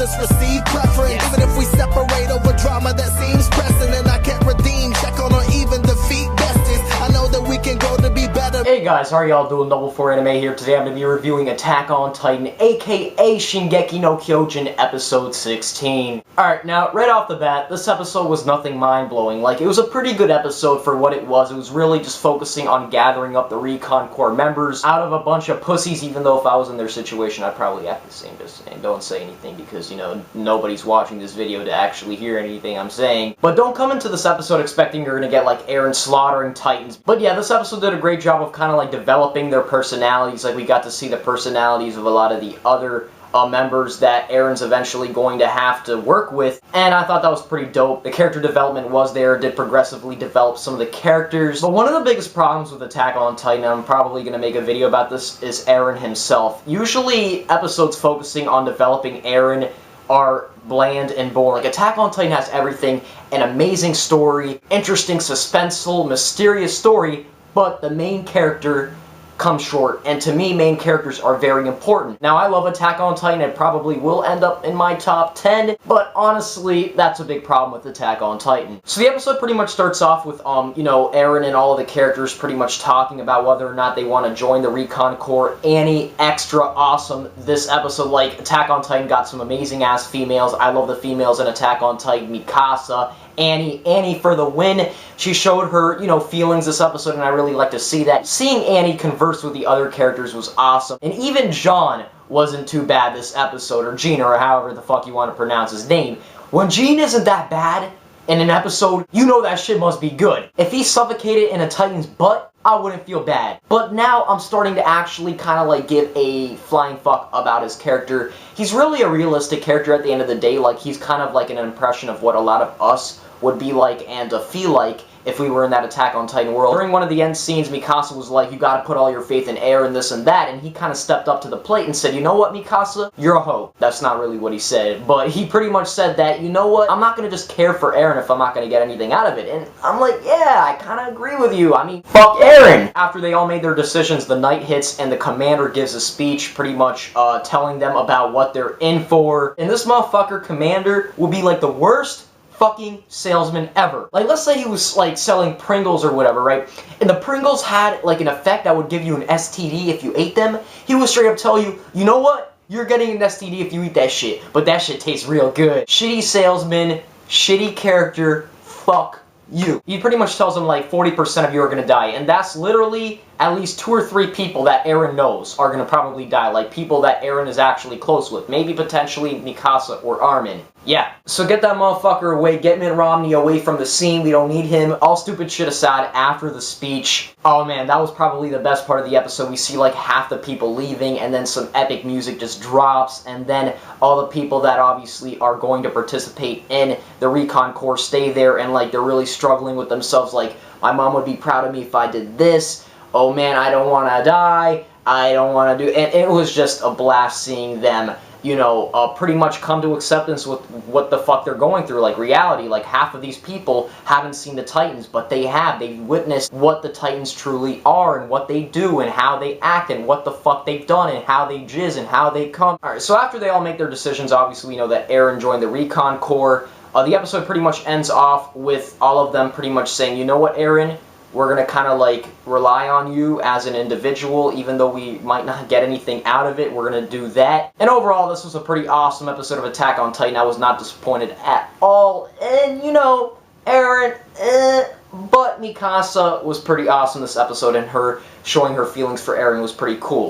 others receive preference. Even if we separate over drama that seems pressing, and I can't redeem, check on or even defeat besties, I know that we can grow to be better. Hey guys, how are y'all doing? Double 4 Anime here. Today I'm going to be reviewing Attack on Titan, aka Shingeki no Kyojin episode 16. Alright, now right off the bat, this episode was nothing mind-blowing. Like, it was a pretty good episode for what it was. It was really just focusing on gathering up the Recon Corps members out of a bunch of pussies, even though if I was in their situation, I'd probably act the same. Just saying, don't say anything because, you know, nobody's watching this video to actually hear anything I'm saying. But don't come into this episode expecting you're going to get, like, Eren slaughtering Titans. But yeah, this episode did a great job of kind of, like, developing their personalities. Like, we got to see the personalities of a lot of the other members that Eren's eventually going to have to work with, and I thought that was pretty dope. The character development was there, did progressively develop some of the characters, but one of the biggest problems with Attack on Titan, and I'm probably going to make a video about this, is Eren himself. Usually, episodes focusing on developing Eren are bland and boring. Like, Attack on Titan has everything: an amazing story, interesting, suspenseful, mysterious story, but the main character comes short, and to me, main characters are very important. Now, I love Attack on Titan, it probably will end up in my top 10, but honestly, that's a big problem with Attack on Titan. So the episode pretty much starts off with, you know, Eren and all of the characters pretty much talking about whether or not they want to join the Recon Corps. Annie, extra awesome this episode. Like, Attack on Titan got some amazing-ass females. I love the females in Attack on Titan. Mikasa, Annie for the win. She showed her, you know, feelings this episode, and I really like to see that. Seeing Annie converse with the other characters was awesome. And even Jean wasn't too bad this episode, or Jean, or however the fuck you want to pronounce his name. When Jean isn't that bad in an episode, you know that shit must be good. If he suffocated in a Titan's butt, I wouldn't feel bad. But now I'm starting to actually kind of like give a flying fuck about his character. He's really a realistic character at the end of the day. Like, he's kind of like an impression of what a lot of us would be like and feel like if we were in that Attack on Titan world. During one of the end scenes, Mikasa was like, you gotta put all your faith in Eren, this and that, and he kind of stepped up to the plate and said, you know what, Mikasa? You're a hoe. That's not really what he said, but he pretty much said that, you know what, I'm not gonna just care for Eren if I'm not gonna get anything out of it. And I'm like, yeah, I kind of agree with you. I mean, fuck Eren! After they all made their decisions, the night hits and the commander gives a speech pretty much telling them about what they're in for. And this motherfucker, commander, will be like the worst fucking salesman ever. Like, let's say he was like selling Pringles or whatever, right? And the Pringles had like an effect that would give you an STD if you ate them. He would straight up tell you, you know what? You're getting an STD if you eat that shit, but that shit tastes real good. Shitty salesman, shitty character, fuck you. He pretty much tells them like 40% of you are gonna die, and that's literally at least 2 or 3 people that Eren knows are gonna probably die, like people that Eren is actually close with, maybe potentially Mikasa or Armin. Yeah, so get that motherfucker away, get Mitt Romney away from the scene, we don't need him. All stupid shit aside, after the speech, oh man, that was probably the best part of the episode. We see like half the people leaving, and then some epic music just drops, and then all the people that obviously are going to participate in the Recon Corps stay there, and like they're really struggling with themselves, like, my mom would be proud of me if I did this, oh man, I don't want to die, I don't want to do, and it was just a blast seeing them, you know, pretty much come to acceptance with what the fuck they're going through, like reality. Like, half of these people haven't seen the Titans, but they have. They've witnessed what the Titans truly are, and what they do, and how they act, and what the fuck they've done, and how they jizz, and how they come. Alright, so after they all make their decisions, obviously we know that Eren joined the Recon Corps. The episode pretty much ends off with all of them pretty much saying, you know what, Eren? We're going to kind of like rely on you as an individual, even though we might not get anything out of it, we're going to do that. And overall, this was a pretty awesome episode of Attack on Titan. I was not disappointed at all. And, you know, Eren, but Mikasa was pretty awesome this episode, and her showing her feelings for Eren was pretty cool.